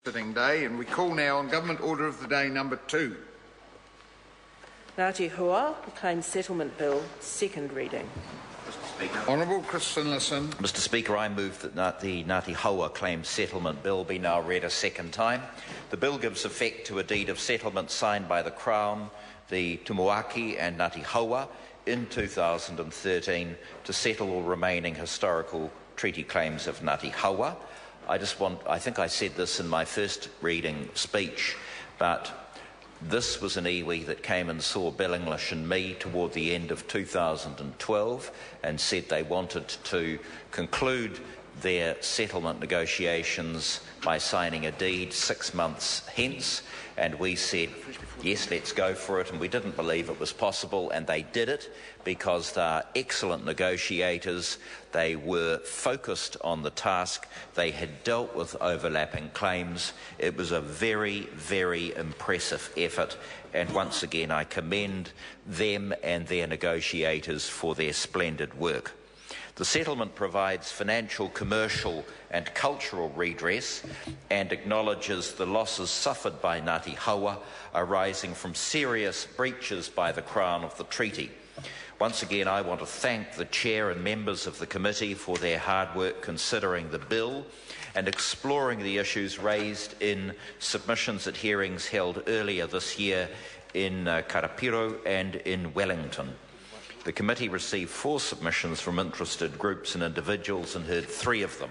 sitting day, and we call now on Government Order of the Day number 2. Ngati Haua, the Claims Settlement Bill, second reading. Mr. Speaker. Honourable Chris Finlayson. Mr. Speaker, I move that the Ngati Haua Claims Settlement Bill be now read a second time. The bill gives effect to a deed of settlement signed by the Crown, the Tumuaki and Ngati Haua in 2013 to settle all remaining historical treaty claims of Ngati Haua. I think I said this in my first reading speech, but this was an iwi that came and saw Bill English and me toward the end of 2012 and said they wanted to conclude their settlement negotiations by signing a deed 6 months hence, and we said, yes, let's go for it, and we didn't believe it was possible, and they did it because they are excellent negotiators. They were focused on the task. They had dealt with overlapping claims. It was a very, very impressive effort, and once again I commend them and their negotiators for their splendid work. The settlement provides financial, commercial and cultural redress and acknowledges the losses suffered by Ngati Haua arising from serious breaches by the Crown of the treaty. Once again, I want to thank the Chair and members of the committee for their hard work considering the bill and exploring the issues raised in submissions at hearings held earlier this year in Karapiro and in Wellington. The committee received 4 submissions from interested groups and individuals and heard 3 of them.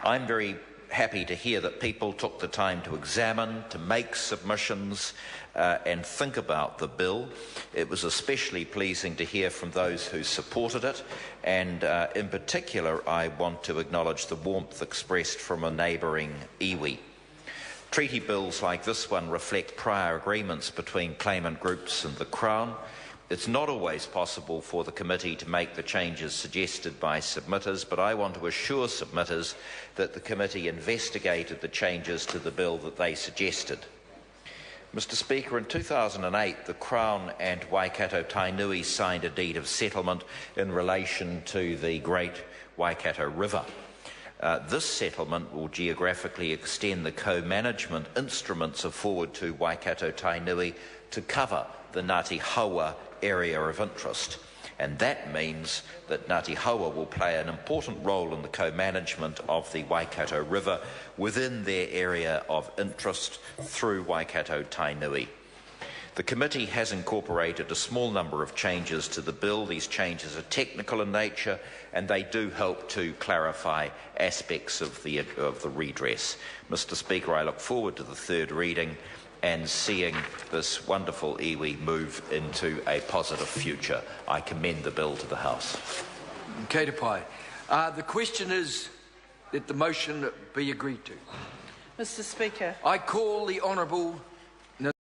I'm very happy to hear that people took the time to examine, to make submissions and think about the bill. It was especially pleasing to hear from those who supported it, and in particular I want to acknowledge the warmth expressed from a neighbouring iwi. Treaty bills like this one reflect prior agreements between claimant groups and the Crown. It's not always possible for the committee to make the changes suggested by submitters, but I want to assure submitters that the committee investigated the changes to the bill that they suggested. Mr. Speaker, in 2008, the Crown and Waikato Tainui signed a deed of settlement in relation to the Great Waikato River. This settlement will geographically extend the co-management instruments afforded to Waikato Tainui to cover the Ngati Haua area of interest, and that means that Ngati Haua will play an important role in the co-management of the Waikato River within their area of interest through Waikato Tainui. The committee has incorporated a small number of changes to the bill. These changes are technical in nature and they do help to clarify aspects of the redress. Mr. Speaker, I look forward to the third reading and seeing this wonderful iwi move into a positive future. I commend the bill to the House. Kei te pai. The question is that the motion be agreed to. Mr. Speaker. I call the Honourable